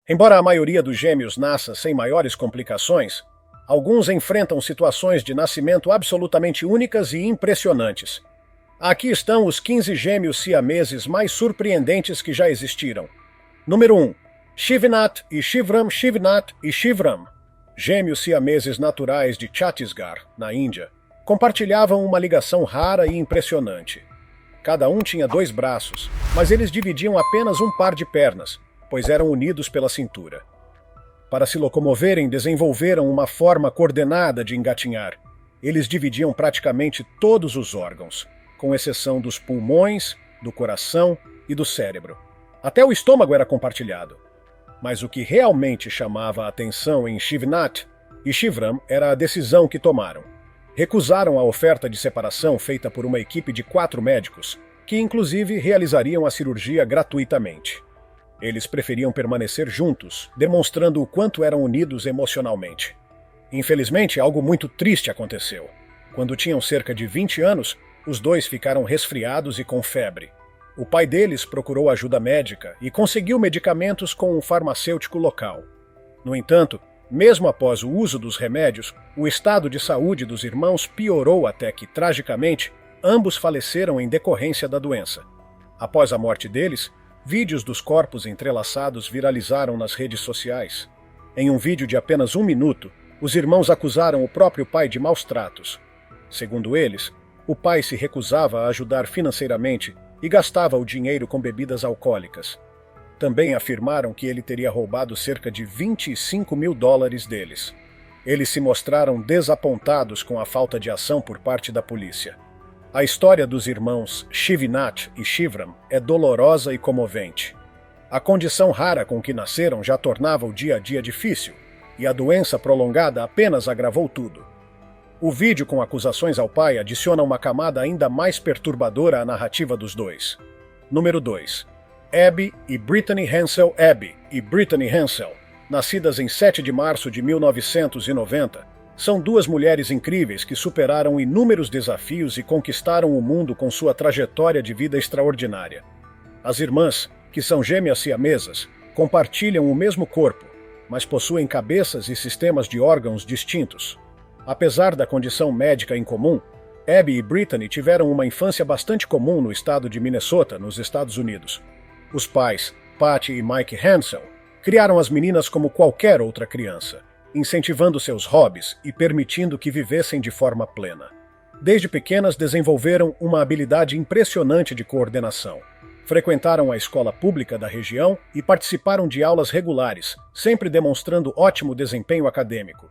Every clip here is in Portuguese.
Embora a maioria dos gêmeos nasça sem maiores complicações, alguns enfrentam situações de nascimento absolutamente únicas e impressionantes. Aqui estão os 15 gêmeos siameses mais surpreendentes que já existiram. Número 1. Shivnath e Shivram, Shivnath e Shivram, gêmeos siameses naturais de Chhattisgarh, na Índia, compartilhavam uma ligação rara e impressionante. Cada um tinha 2 braços, mas eles dividiam apenas um par de pernas, pois eram unidos pela cintura. Para se locomoverem, desenvolveram uma forma coordenada de engatinhar. Eles dividiam praticamente todos os órgãos, com exceção dos pulmões, do coração e do cérebro. Até o estômago era compartilhado. Mas o que realmente chamava a atenção em Shivnath e Shivram era a decisão que tomaram. Recusaram a oferta de separação feita por uma equipe de 4 médicos, que inclusive realizariam a cirurgia gratuitamente. Eles preferiam permanecer juntos, demonstrando o quanto eram unidos emocionalmente. Infelizmente, algo muito triste aconteceu. Quando tinham cerca de 20 anos, os dois ficaram resfriados e com febre. O pai deles procurou ajuda médica e conseguiu medicamentos com um farmacêutico local. No entanto, mesmo após o uso dos remédios, o estado de saúde dos irmãos piorou até que, tragicamente, ambos faleceram em decorrência da doença. Após a morte deles, vídeos dos corpos entrelaçados viralizaram nas redes sociais. Em um vídeo de apenas 1 minuto, os irmãos acusaram o próprio pai de maus tratos. Segundo eles, o pai se recusava a ajudar financeiramente e gastava o dinheiro com bebidas alcoólicas. Também afirmaram que ele teria roubado cerca de $25 mil deles. Eles se mostraram desapontados com a falta de ação por parte da polícia. A história dos irmãos Shivnath e Shivram é dolorosa e comovente. A condição rara com que nasceram já tornava o dia a dia difícil, e a doença prolongada apenas agravou tudo. O vídeo com acusações ao pai adiciona uma camada ainda mais perturbadora à narrativa dos dois. Número 2. Abby e Brittany Hensel. Abby e Brittany Hensel, nascidas em 7 de março de 1990, são 2 mulheres incríveis que superaram inúmeros desafios e conquistaram o mundo com sua trajetória de vida extraordinária. As irmãs, que são gêmeas siamesas, compartilham o mesmo corpo, mas possuem cabeças e sistemas de órgãos distintos. Apesar da condição médica em comum, Abby e Brittany tiveram uma infância bastante comum no estado de Minnesota, nos Estados Unidos. Os pais, Patty e Mike Hensel, criaram as meninas como qualquer outra criança, incentivando seus hobbies e permitindo que vivessem de forma plena. Desde pequenas desenvolveram uma habilidade impressionante de coordenação. Frequentaram a escola pública da região e participaram de aulas regulares, sempre demonstrando ótimo desempenho acadêmico.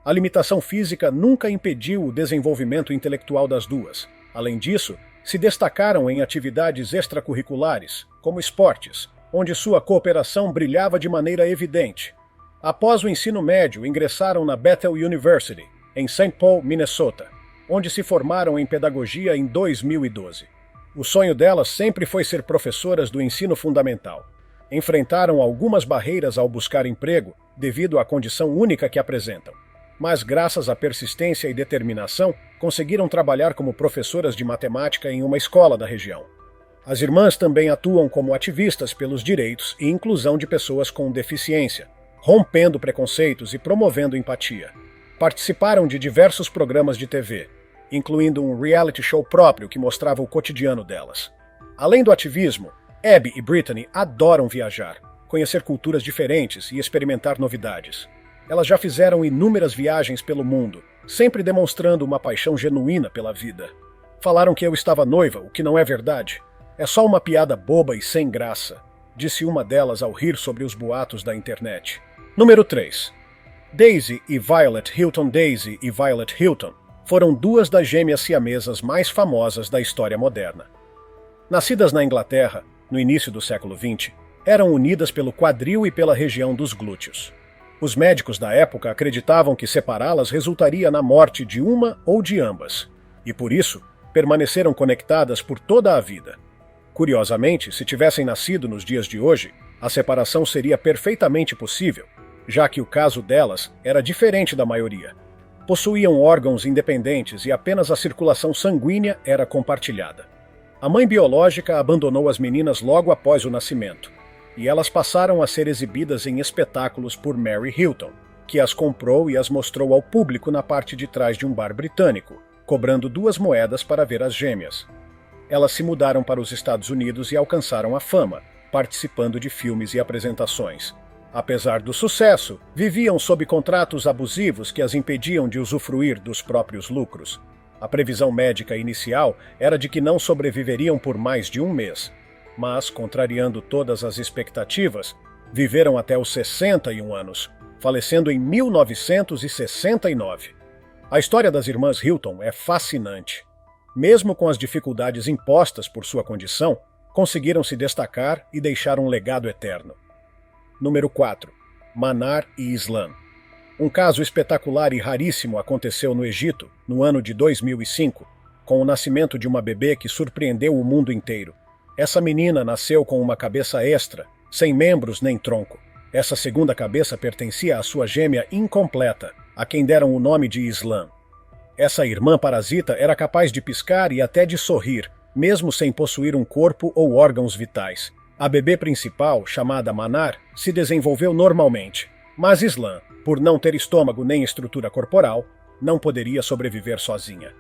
A limitação física nunca impediu o desenvolvimento intelectual das duas. Além disso, se destacaram em atividades extracurriculares, como esportes, onde sua cooperação brilhava de maneira evidente. Após o ensino médio, ingressaram na Bethel University, em St. Paul, Minnesota, onde se formaram em pedagogia em 2012. O sonho delas sempre foi ser professoras do ensino fundamental. Enfrentaram algumas barreiras ao buscar emprego, devido à condição única que apresentam. Mas, graças à persistência e determinação, conseguiram trabalhar como professoras de matemática em uma escola da região. As irmãs também atuam como ativistas pelos direitos e inclusão de pessoas com deficiência, rompendo preconceitos e promovendo empatia. Participaram de diversos programas de TV, incluindo um reality show próprio que mostrava o cotidiano delas. Além do ativismo, Abby e Brittany adoram viajar, conhecer culturas diferentes e experimentar novidades. Elas já fizeram inúmeras viagens pelo mundo, sempre demonstrando uma paixão genuína pela vida. Falaram que eu estava noiva, o que não é verdade. É só uma piada boba e sem graça, disse uma delas ao rir sobre os boatos da internet. Número 3. Daisy e Violet Hilton. Daisy e Violet Hilton foram 2 das gêmeas siamesas mais famosas da história moderna. Nascidas na Inglaterra, no início do século XX, eram unidas pelo quadril e pela região dos glúteos. Os médicos da época acreditavam que separá-las resultaria na morte de uma ou de ambas, e por isso permaneceram conectadas por toda a vida. Curiosamente, se tivessem nascido nos dias de hoje, a separação seria perfeitamente possível, já que o caso delas era diferente da maioria. Possuíam órgãos independentes e apenas a circulação sanguínea era compartilhada. A mãe biológica abandonou as meninas logo após o nascimento. e elas passaram a ser exibidas em espetáculos por Mary Hilton, que as comprou e as mostrou ao público na parte de trás de um bar britânico, cobrando 2 moedas para ver as gêmeas. Elas se mudaram para os Estados Unidos e alcançaram a fama, participando de filmes e apresentações. Apesar do sucesso, viviam sob contratos abusivos que as impediam de usufruir dos próprios lucros. A previsão médica inicial era de que não sobreviveriam por mais de 1 mês, mas, contrariando todas as expectativas, viveram até os 61 anos, falecendo em 1969. A história das irmãs Hilton é fascinante. Mesmo com as dificuldades impostas por sua condição, conseguiram se destacar e deixar um legado eterno. Número 4. Manar e Islam. Um caso espetacular e raríssimo aconteceu no Egito, no ano de 2005, com o nascimento de uma bebê que surpreendeu o mundo inteiro. Essa menina nasceu com uma cabeça extra, sem membros nem tronco. Essa segunda cabeça pertencia à sua gêmea incompleta, a quem deram o nome de Islam. Essa irmã parasita era capaz de piscar e até de sorrir, mesmo sem possuir um corpo ou órgãos vitais. A bebê principal, chamada Manar, se desenvolveu normalmente, mas Islam, por não ter estômago nem estrutura corporal, não poderia sobreviver sozinha.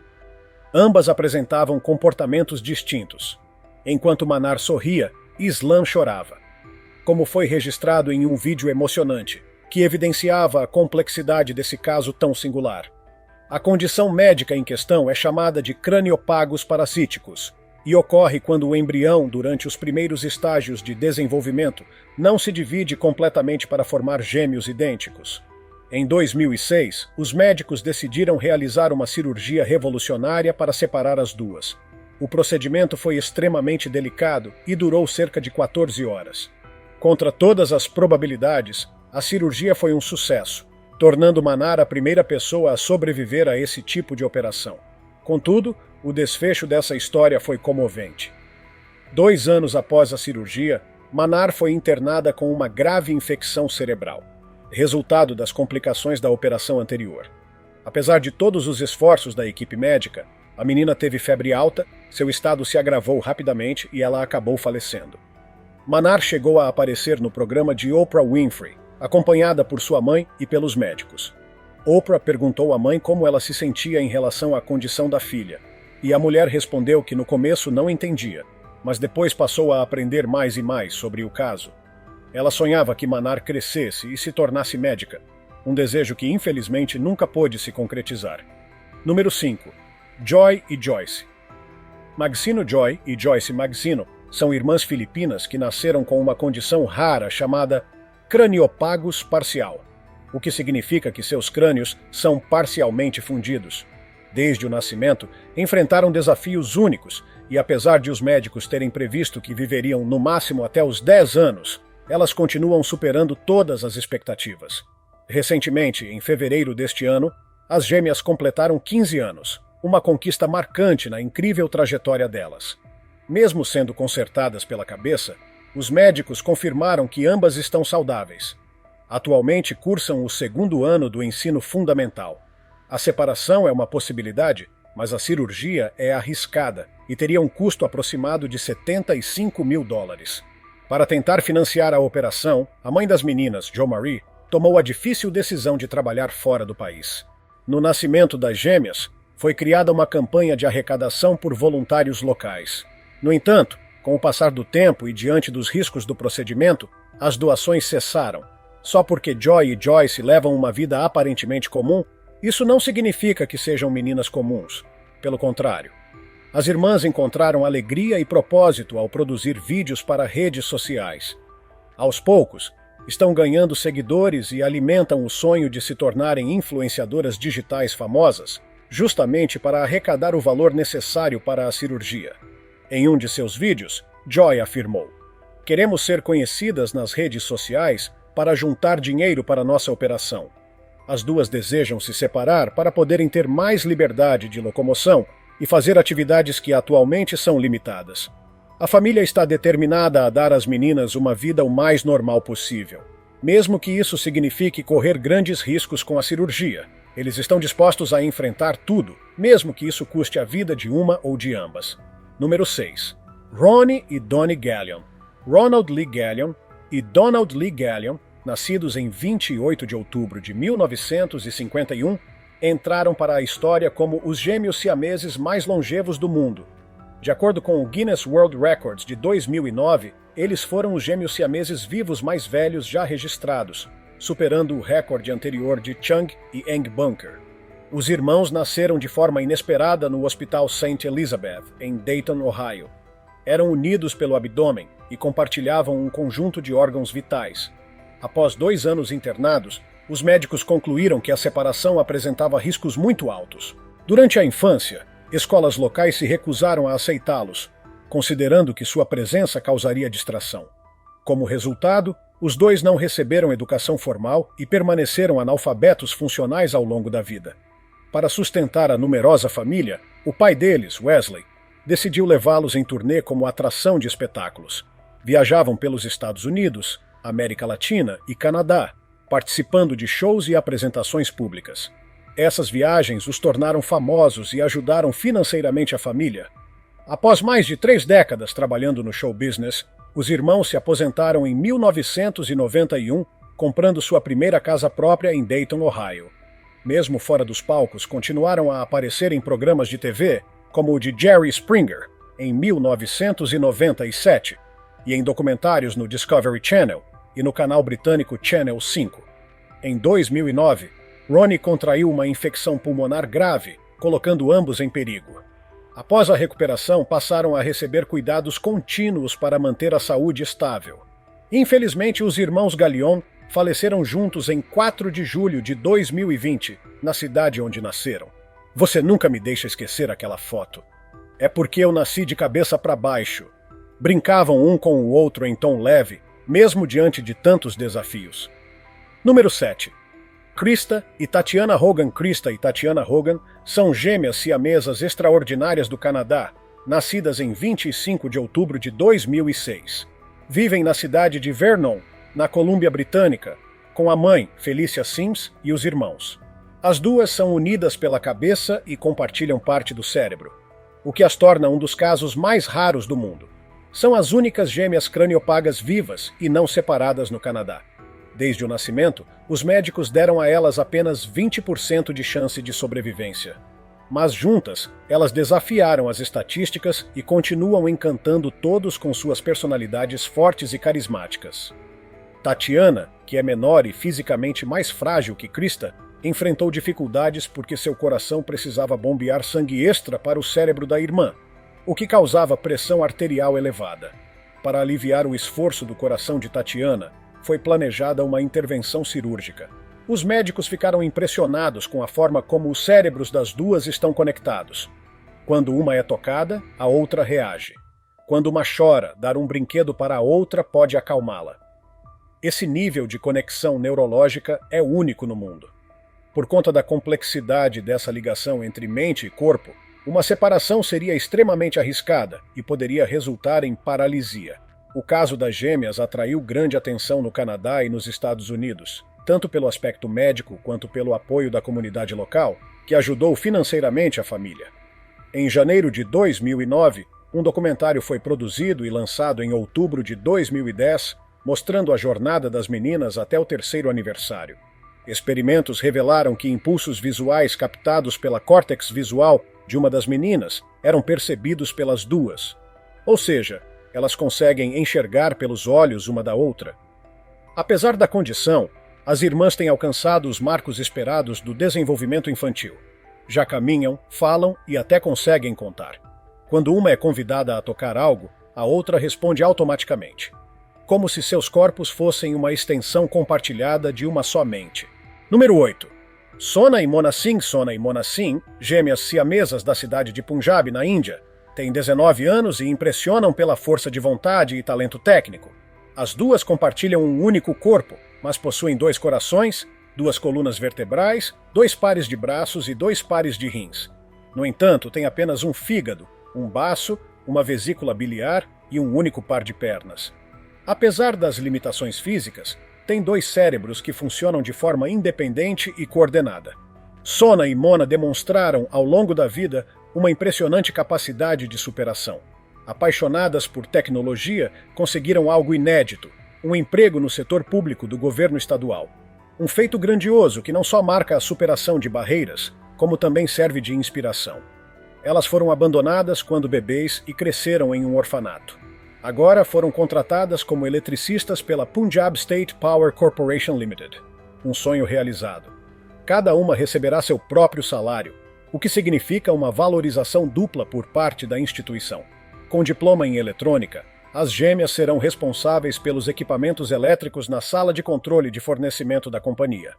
Ambas apresentavam comportamentos distintos. Enquanto Manar sorria, Islam chorava. Como foi registrado em um vídeo emocionante, que evidenciava a complexidade desse caso tão singular. A condição médica em questão é chamada de craniopagos parasíticos e ocorre quando o embrião, durante os primeiros estágios de desenvolvimento, não se divide completamente para formar gêmeos idênticos. Em 2006, os médicos decidiram realizar uma cirurgia revolucionária para separar as duas. O procedimento foi extremamente delicado e durou cerca de 14 horas. Contra todas as probabilidades, a cirurgia foi um sucesso, tornando Manar a primeira pessoa a sobreviver a esse tipo de operação. Contudo, o desfecho dessa história foi comovente. 2 anos após a cirurgia, Manar foi internada com uma grave infecção cerebral, resultado das complicações da operação anterior. Apesar de todos os esforços da equipe médica, a menina teve febre alta, seu estado se agravou rapidamente e ela acabou falecendo. Manar chegou a aparecer no programa de Oprah Winfrey, acompanhada por sua mãe e pelos médicos. Oprah perguntou à mãe como ela se sentia em relação à condição da filha, e a mulher respondeu que no começo não entendia, mas depois passou a aprender mais e mais sobre o caso. Ela sonhava que Manar crescesse e se tornasse médica, um desejo que infelizmente nunca pôde se concretizar. Número 5. Joy e Joyce. Magzino Joy e Joyce Magzino são irmãs filipinas que nasceram com uma condição rara chamada craniopagos parcial, o que significa que seus crânios são parcialmente fundidos. Desde o nascimento, enfrentaram desafios únicos e, apesar de os médicos terem previsto que viveriam no máximo até os 10 anos, elas continuam superando todas as expectativas. Recentemente, em fevereiro deste ano, as gêmeas completaram 15 anos, uma conquista marcante na incrível trajetória delas. Mesmo sendo consertadas pela cabeça, os médicos confirmaram que ambas estão saudáveis. Atualmente cursam o 2º ano do ensino fundamental. A separação é uma possibilidade, mas a cirurgia é arriscada e teria um custo aproximado de $75 mil. Para tentar financiar a operação, a mãe das meninas, Jo Marie, tomou a difícil decisão de trabalhar fora do país. No nascimento das gêmeas, foi criada uma campanha de arrecadação por voluntários locais. No entanto, com o passar do tempo e diante dos riscos do procedimento, as doações cessaram. Só porque Joy e Joyce levam uma vida aparentemente comum, isso não significa que sejam meninas comuns. Pelo contrário. As irmãs encontraram alegria e propósito ao produzir vídeos para redes sociais. Aos poucos, estão ganhando seguidores e alimentam o sonho de se tornarem influenciadoras digitais famosas, justamente para arrecadar o valor necessário para a cirurgia. Em um de seus vídeos, Joy afirmou: "Queremos ser conhecidas nas redes sociais para juntar dinheiro para nossa operação. As duas desejam se separar para poderem ter mais liberdade de locomoção e fazer atividades que atualmente são limitadas. A família está determinada a dar às meninas uma vida o mais normal possível. Mesmo que isso signifique correr grandes riscos com a cirurgia, eles estão dispostos a enfrentar tudo, mesmo que isso custe a vida de uma ou de ambas." Número 6. Ronnie e Donnie Gallion. Ronald Lee Gallion e Donald Lee Gallion, nascidos em 28 de outubro de 1951, entraram para a história como os gêmeos siameses mais longevos do mundo. De acordo com o Guinness World Records de 2009, eles foram os gêmeos siameses vivos mais velhos já registrados, superando o recorde anterior de Chung e Eng Bunker. Os irmãos nasceram de forma inesperada no Hospital St. Elizabeth, em Dayton, Ohio. Eram unidos pelo abdômen e compartilhavam um conjunto de órgãos vitais. Após 2 anos internados, os médicos concluíram que a separação apresentava riscos muito altos. Durante a infância, escolas locais se recusaram a aceitá-los, considerando que sua presença causaria distração. Como resultado, os dois não receberam educação formal e permaneceram analfabetos funcionais ao longo da vida. Para sustentar a numerosa família, o pai deles, Wesley, decidiu levá-los em turnê como atração de espetáculos. Viajavam pelos Estados Unidos, América Latina e Canadá, participando de shows e apresentações públicas. Essas viagens os tornaram famosos e ajudaram financeiramente a família. Após mais de 3 décadas trabalhando no show business, os irmãos se aposentaram em 1991, comprando sua primeira casa própria em Dayton, Ohio. Mesmo fora dos palcos, continuaram a aparecer em programas de TV, como o de Jerry Springer, em 1997, e em documentários no Discovery Channel e no canal britânico Channel 5. Em 2009, Ronnie contraiu uma infecção pulmonar grave, colocando ambos em perigo. Após a recuperação, passaram a receber cuidados contínuos para manter a saúde estável. Infelizmente, os irmãos Gallion faleceram juntos em 4 de julho de 2020, na cidade onde nasceram. Você nunca me deixa esquecer aquela foto. É porque eu nasci de cabeça para baixo. Brincavam um com o outro em tom leve, mesmo diante de tantos desafios. Número 7. Krista e Tatiana Hogan. Krista e Tatiana Hogan são gêmeas siamesas extraordinárias do Canadá, nascidas em 25 de outubro de 2006. Vivem na cidade de Vernon, na Colômbia Britânica, com a mãe, Felicia Sims, e os irmãos. As duas são unidas pela cabeça e compartilham parte do cérebro, o que as torna um dos casos mais raros do mundo. São as únicas gêmeas craniopagas vivas e não separadas no Canadá. Desde o nascimento, os médicos deram a elas apenas 20% de chance de sobrevivência. Mas juntas, elas desafiaram as estatísticas e continuam encantando todos com suas personalidades fortes e carismáticas. Tatiana, que é menor e fisicamente mais frágil que Krista, enfrentou dificuldades porque seu coração precisava bombear sangue extra para o cérebro da irmã, o que causava pressão arterial elevada. Para aliviar o esforço do coração de Tatiana, foi planejada uma intervenção cirúrgica. Os médicos ficaram impressionados com a forma como os cérebros das duas estão conectados. Quando uma é tocada, a outra reage. Quando uma chora, dar um brinquedo para a outra pode acalmá-la. Esse nível de conexão neurológica é único no mundo. Por conta da complexidade dessa ligação entre mente e corpo, uma separação seria extremamente arriscada e poderia resultar em paralisia. O caso das gêmeas atraiu grande atenção no Canadá e nos Estados Unidos, tanto pelo aspecto médico quanto pelo apoio da comunidade local, que ajudou financeiramente a família. Em janeiro de 2009, um documentário foi produzido e lançado em outubro de 2010, mostrando a jornada das meninas até o 3º aniversário. Experimentos revelaram que impulsos visuais captados pela córtex visual de uma das meninas eram percebidos pelas duas. Ou seja, elas conseguem enxergar pelos olhos uma da outra. Apesar da condição, as irmãs têm alcançado os marcos esperados do desenvolvimento infantil. Já caminham, falam e até conseguem contar. Quando uma é convidada a tocar algo, a outra responde automaticamente, como se seus corpos fossem uma extensão compartilhada de uma só mente. Número 8. Sona e Mona Singh. Sona e Mona Singh, gêmeas siamesas da cidade de Punjab, na Índia, têm 19 anos e impressionam pela força de vontade e talento técnico. As duas compartilham um único corpo, mas possuem 2 corações, 2 colunas vertebrais, 2 pares de braços e 2 pares de rins. No entanto, têm apenas um fígado, um baço, uma vesícula biliar e um único par de pernas. Apesar das limitações físicas, têm 2 cérebros que funcionam de forma independente e coordenada. Sona e Mona demonstraram, ao longo da vida, uma impressionante capacidade de superação. Apaixonadas por tecnologia, conseguiram algo inédito: um emprego no setor público do governo estadual. Um feito grandioso que não só marca a superação de barreiras, como também serve de inspiração. Elas foram abandonadas quando bebês e cresceram em um orfanato. Agora foram contratadas como eletricistas pela Punjab State Power Corporation Limited. Um sonho realizado. Cada uma receberá seu próprio salário, o que significa uma valorização dupla por parte da instituição. Com diploma em eletrônica, as gêmeas serão responsáveis pelos equipamentos elétricos na sala de controle de fornecimento da companhia.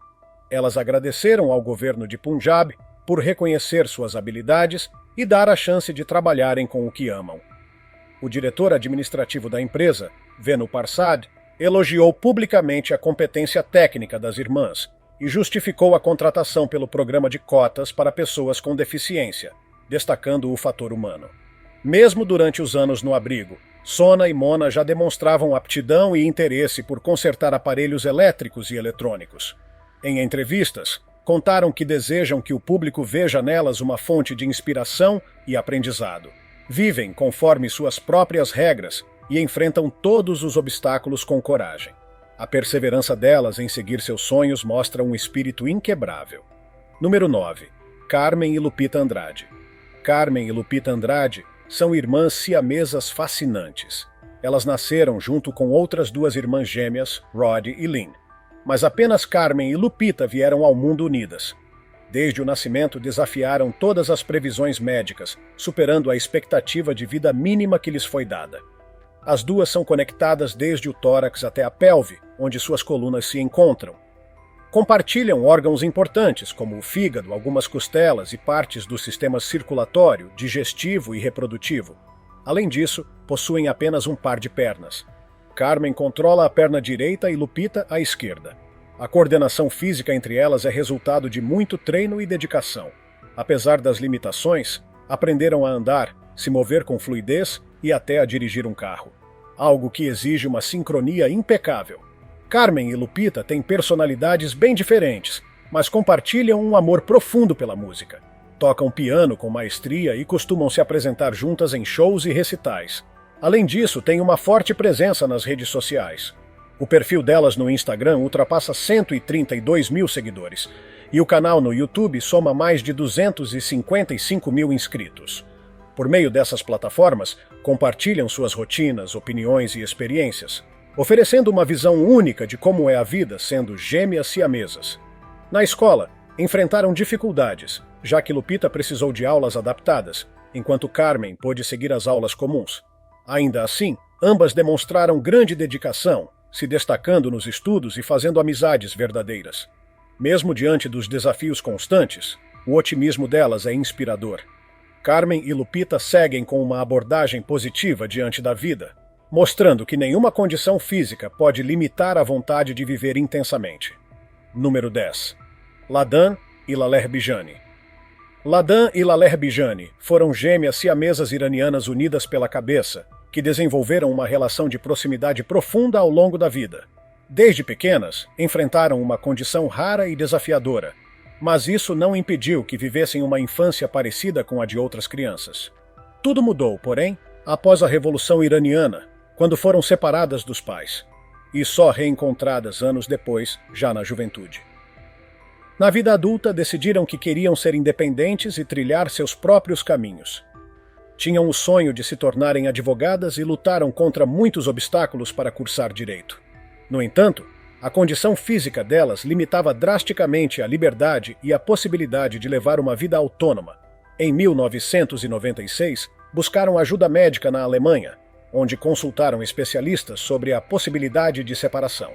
Elas agradeceram ao governo de Punjab por reconhecer suas habilidades e dar a chance de trabalharem com o que amam. O diretor administrativo da empresa, Venu Parsad, elogiou publicamente a competência técnica das irmãs e justificou a contratação pelo programa de cotas para pessoas com deficiência, destacando o fator humano. Mesmo durante os anos no abrigo, Sona e Mona já demonstravam aptidão e interesse por consertar aparelhos elétricos e eletrônicos. Em entrevistas, contaram que desejam que o público veja nelas uma fonte de inspiração e aprendizado. Vivem conforme suas próprias regras e enfrentam todos os obstáculos com coragem. A perseverança delas em seguir seus sonhos mostra um espírito inquebrável. Número 9. Carmen e Lupita Andrade. Carmen e Lupita Andrade são irmãs siamesas fascinantes. Elas nasceram junto com outras duas irmãs gêmeas, Rod e Lynn. Mas apenas Carmen e Lupita vieram ao mundo unidas. Desde o nascimento desafiaram todas as previsões médicas, superando a expectativa de vida mínima que lhes foi dada. As duas são conectadas desde o tórax até a pelve, onde suas colunas se encontram. Compartilham órgãos importantes, como o fígado, algumas costelas e partes do sistema circulatório, digestivo e reprodutivo. Além disso, possuem apenas um par de pernas. Carmen controla a perna direita e Lupita a esquerda. A coordenação física entre elas é resultado de muito treino e dedicação. Apesar das limitações, aprenderam a andar, se mover com fluidez e até a dirigir um carro. Algo que exige uma sincronia impecável. Carmen e Lupita têm personalidades bem diferentes, mas compartilham um amor profundo pela música. Tocam piano com maestria e costumam se apresentar juntas em shows e recitais. Além disso, têm uma forte presença nas redes sociais. O perfil delas no Instagram ultrapassa 132 mil seguidores, e o canal no YouTube soma mais de 255 mil inscritos. Por meio dessas plataformas, compartilham suas rotinas, opiniões e experiências, oferecendo uma visão única de como é a vida sendo gêmeas siamesas. Na escola, enfrentaram dificuldades, já que Lupita precisou de aulas adaptadas, enquanto Carmen pôde seguir as aulas comuns. Ainda assim, ambas demonstraram grande dedicação, se destacando nos estudos e fazendo amizades verdadeiras. Mesmo diante dos desafios constantes, o otimismo delas é inspirador. Carmen e Lupita seguem com uma abordagem positiva diante da vida, mostrando que nenhuma condição física pode limitar a vontade de viver intensamente. Número 10. Ladan e Laleh Bijani. Ladan e Laleh Bijani foram gêmeas siamesas iranianas unidas pela cabeça, que desenvolveram uma relação de proximidade profunda ao longo da vida. Desde pequenas, enfrentaram uma condição rara e desafiadora, mas isso não impediu que vivessem uma infância parecida com a de outras crianças. Tudo mudou, porém, após a Revolução Iraniana, quando foram separadas dos pais, e só reencontradas anos depois, já na juventude. Na vida adulta, decidiram que queriam ser independentes e trilhar seus próprios caminhos. Tinham o sonho de se tornarem advogadas e lutaram contra muitos obstáculos para cursar direito. No entanto, a condição física delas limitava drasticamente a liberdade e a possibilidade de levar uma vida autônoma. Em 1996, buscaram ajuda médica na Alemanha, onde consultaram especialistas sobre a possibilidade de separação.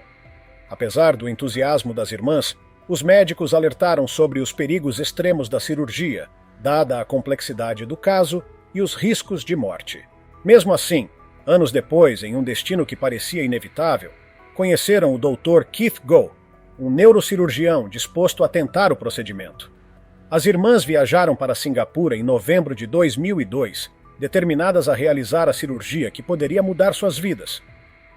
Apesar do entusiasmo das irmãs, os médicos alertaram sobre os perigos extremos da cirurgia, dada a complexidade do caso e os riscos de morte. Mesmo assim, anos depois, em um destino que parecia inevitável, conheceram o Dr. Keith Goh, um neurocirurgião disposto a tentar o procedimento. As irmãs viajaram para Singapura em novembro de 2002, determinadas a realizar a cirurgia que poderia mudar suas vidas.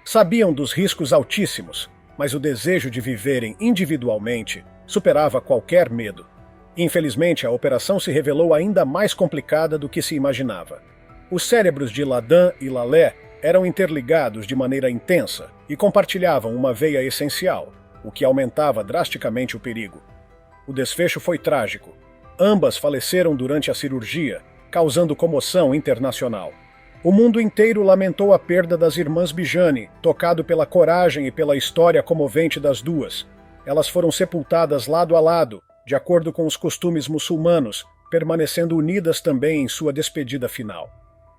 Sabiam dos riscos altíssimos, mas o desejo de viverem individualmente superava qualquer medo. Infelizmente, a operação se revelou ainda mais complicada do que se imaginava. Os cérebros de Ladan e Laleh eram interligados de maneira intensa e compartilhavam uma veia essencial, o que aumentava drasticamente o perigo. O desfecho foi trágico. Ambas faleceram durante a cirurgia, causando comoção internacional. O mundo inteiro lamentou a perda das irmãs Bijani, tocado pela coragem e pela história comovente das duas. Elas foram sepultadas lado a lado, de acordo com os costumes muçulmanos, permanecendo unidas também em sua despedida final.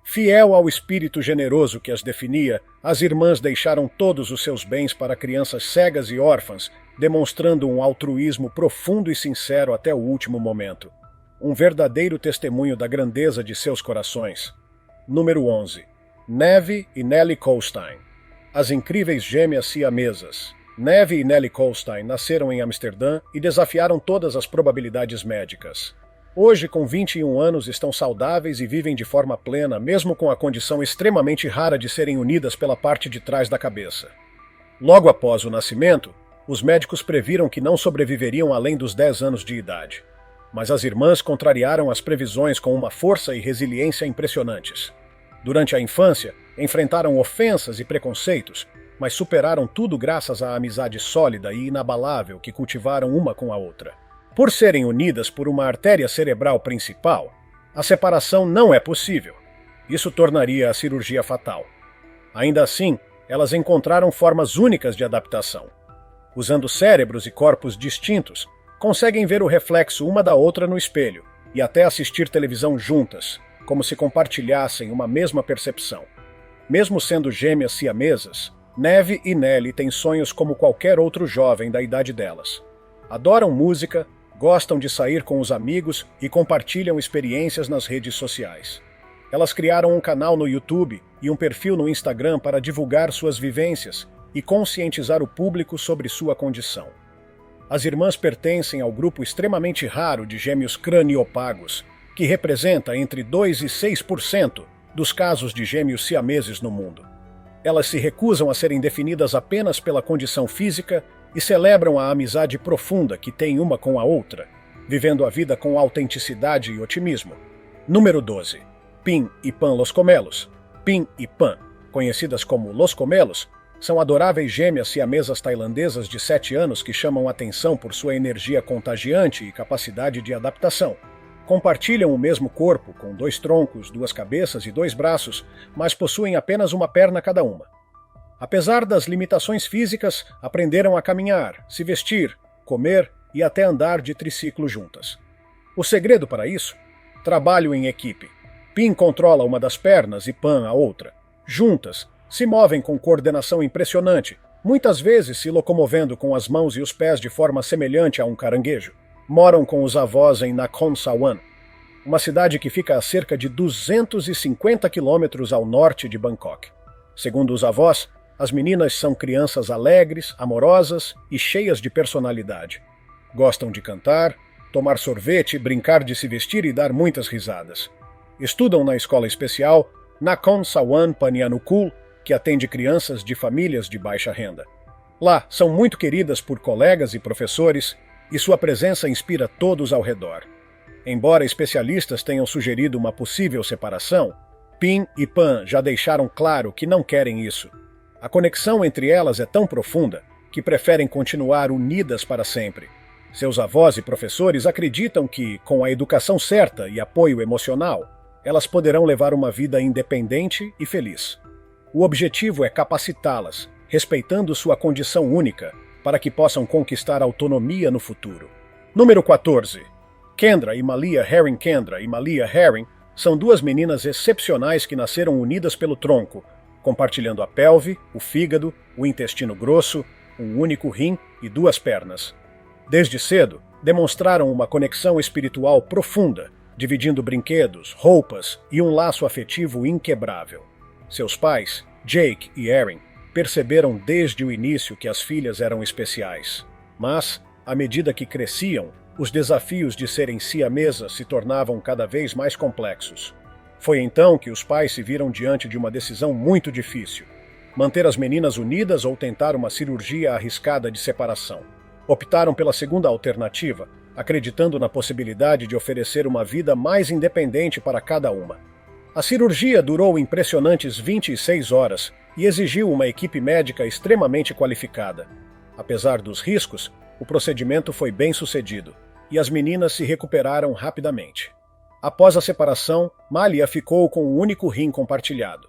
Fiel ao espírito generoso que as definia, as irmãs deixaram todos os seus bens para crianças cegas e órfãs, demonstrando um altruísmo profundo e sincero até o último momento. Um verdadeiro testemunho da grandeza de seus corações. Número 11. Neve e Nellie Colstein. As incríveis gêmeas siamesas. Neve e Nellie Colstein nasceram em Amsterdã e desafiaram todas as probabilidades médicas. Hoje, com 21 anos, estão saudáveis e vivem de forma plena, mesmo com a condição extremamente rara de serem unidas pela parte de trás da cabeça. Logo após o nascimento, os médicos previram que não sobreviveriam além dos 10 anos de idade. Mas as irmãs contrariaram as previsões com uma força e resiliência impressionantes. Durante a infância, enfrentaram ofensas e preconceitos, mas superaram tudo graças à amizade sólida e inabalável que cultivaram uma com a outra. Por serem unidas por uma artéria cerebral principal, a separação não é possível. Isso tornaria a cirurgia fatal. Ainda assim, elas encontraram formas únicas de adaptação. Usando cérebros e corpos distintos, conseguem ver o reflexo uma da outra no espelho e até assistir televisão juntas, como se compartilhassem uma mesma percepção. Mesmo sendo gêmeas siamesas, Neve e Nellie têm sonhos como qualquer outro jovem da idade delas. Adoram música, gostam de sair com os amigos e compartilham experiências nas redes sociais. Elas criaram um canal no YouTube e um perfil no Instagram para divulgar suas vivências e conscientizar o público sobre sua condição. As irmãs pertencem ao grupo extremamente raro de gêmeos craniopagos, que representa entre 2% e 6% dos casos de gêmeos siameses no mundo. Elas se recusam a serem definidas apenas pela condição física e celebram a amizade profunda que têm uma com a outra, vivendo a vida com autenticidade e otimismo. Número 12. Pin e Pan Los Comelos. Pin e Pan, conhecidas como Los Comelos, são adoráveis gêmeas siamesas tailandesas de 7 anos que chamam atenção por sua energia contagiante e capacidade de adaptação. Compartilham o mesmo corpo, com 2 troncos, 2 cabeças e 2 braços, mas possuem apenas uma perna cada uma. Apesar das limitações físicas, aprenderam a caminhar, se vestir, comer e até andar de triciclo juntas. O segredo para isso? Trabalho em equipe. Pin controla uma das pernas e Pan a outra. Juntas, se movem com coordenação impressionante, muitas vezes se locomovendo com as mãos e os pés de forma semelhante a um caranguejo. Moram com os avós em Nakhon Sawan, uma cidade que fica a cerca de 250 quilômetros ao norte de Bangkok. Segundo os avós, as meninas são crianças alegres, amorosas e cheias de personalidade. Gostam de cantar, tomar sorvete, brincar de se vestir e dar muitas risadas. Estudam na escola especial Nakhon Sawan Panyanukul, que atende crianças de famílias de baixa renda. Lá, são muito queridas por colegas e professores, e sua presença inspira todos ao redor. Embora especialistas tenham sugerido uma possível separação, Pin e Pan já deixaram claro que não querem isso. A conexão entre elas é tão profunda que preferem continuar unidas para sempre. Seus avós e professores acreditam que, com a educação certa e apoio emocional, elas poderão levar uma vida independente e feliz. O objetivo é capacitá-las, respeitando sua condição única, para que possam conquistar autonomia no futuro. Número 14. Kendra e Malia Herring. Kendra e Malia Herring são 2 meninas excepcionais que nasceram unidas pelo tronco, compartilhando a pelve, o fígado, o intestino grosso, um único rim e 2 pernas. Desde cedo, demonstraram uma conexão espiritual profunda, dividindo brinquedos, roupas e um laço afetivo inquebrável. Seus pais, Jake e Erin, perceberam desde o início que as filhas eram especiais. Mas, à medida que cresciam, os desafios de serem siamesas se tornavam cada vez mais complexos. Foi então que os pais se viram diante de uma decisão muito difícil: manter as meninas unidas ou tentar uma cirurgia arriscada de separação. Optaram pela segunda alternativa, acreditando na possibilidade de oferecer uma vida mais independente para cada uma. A cirurgia durou impressionantes 26 horas e exigiu uma equipe médica extremamente qualificada. Apesar dos riscos, o procedimento foi bem sucedido e as meninas se recuperaram rapidamente. Após a separação, Malia ficou com um único rim compartilhado.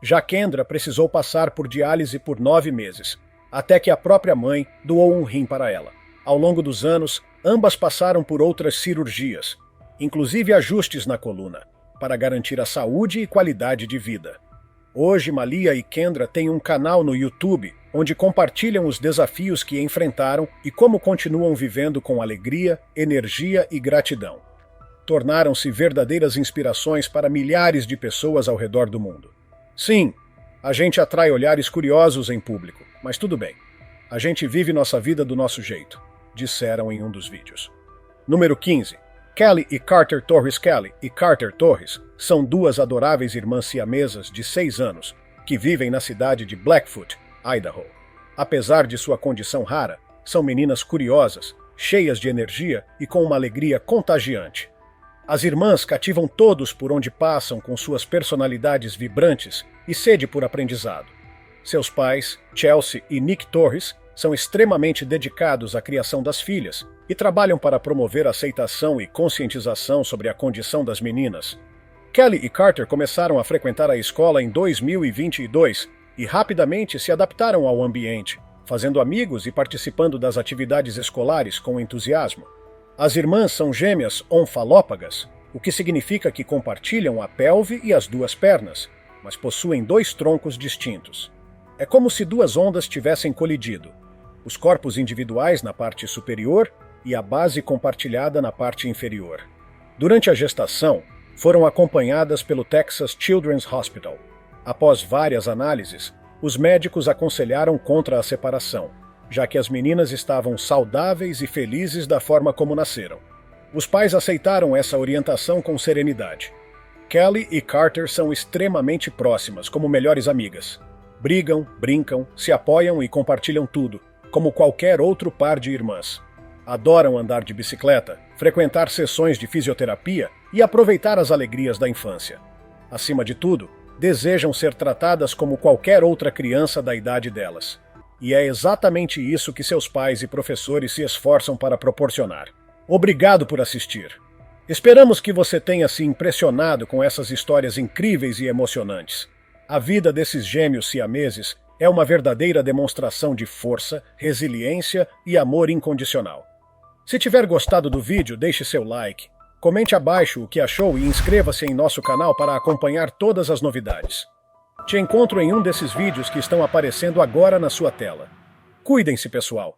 Já Kendra precisou passar por diálise por 9 meses, até que a própria mãe doou um rim para ela. Ao longo dos anos, ambas passaram por outras cirurgias, inclusive ajustes na coluna, para garantir a saúde e qualidade de vida. Hoje, Malia e Kendra têm um canal no YouTube onde compartilham os desafios que enfrentaram e como continuam vivendo com alegria, energia e gratidão. Tornaram-se verdadeiras inspirações para milhares de pessoas ao redor do mundo. Sim, a gente atrai olhares curiosos em público, mas tudo bem. A gente vive nossa vida do nosso jeito, disseram em um dos vídeos. Número 15. Kelly e Carter Torres. Kelly e Carter Torres são duas adoráveis irmãs siamesas de 6 anos que vivem na cidade de Blackfoot, Idaho. Apesar de sua condição rara, são meninas curiosas, cheias de energia e com uma alegria contagiante. As irmãs cativam todos por onde passam com suas personalidades vibrantes e sede por aprendizado. Seus pais, Chelsea e Nick Torres, são extremamente dedicados à criação das filhas e trabalham para promover a aceitação e conscientização sobre a condição das meninas. Kelly e Carter começaram a frequentar a escola em 2022 e rapidamente se adaptaram ao ambiente, fazendo amigos e participando das atividades escolares com entusiasmo. As irmãs são gêmeas onfalópagas, o que significa que compartilham a pelve e as 2 pernas, mas possuem 2 troncos distintos. É como se 2 ondas tivessem colidido, os corpos individuais na parte superior e a base compartilhada na parte inferior. Durante a gestação, foram acompanhadas pelo Texas Children's Hospital. Após várias análises, os médicos aconselharam contra a separação, já que as meninas estavam saudáveis e felizes da forma como nasceram. Os pais aceitaram essa orientação com serenidade. Kelly e Carter são extremamente próximas, como melhores amigas. Brigam, brincam, se apoiam e compartilham tudo, como qualquer outro par de irmãs. Adoram andar de bicicleta, frequentar sessões de fisioterapia e aproveitar as alegrias da infância. Acima de tudo, desejam ser tratadas como qualquer outra criança da idade delas. E é exatamente isso que seus pais e professores se esforçam para proporcionar. Obrigado por assistir. Esperamos que você tenha se impressionado com essas histórias incríveis e emocionantes. A vida desses gêmeos siameses é uma verdadeira demonstração de força, resiliência e amor incondicional. Se tiver gostado do vídeo, deixe seu like, comente abaixo o que achou e inscreva-se em nosso canal para acompanhar todas as novidades. Te encontro em um desses vídeos que estão aparecendo agora na sua tela. Cuidem-se, pessoal!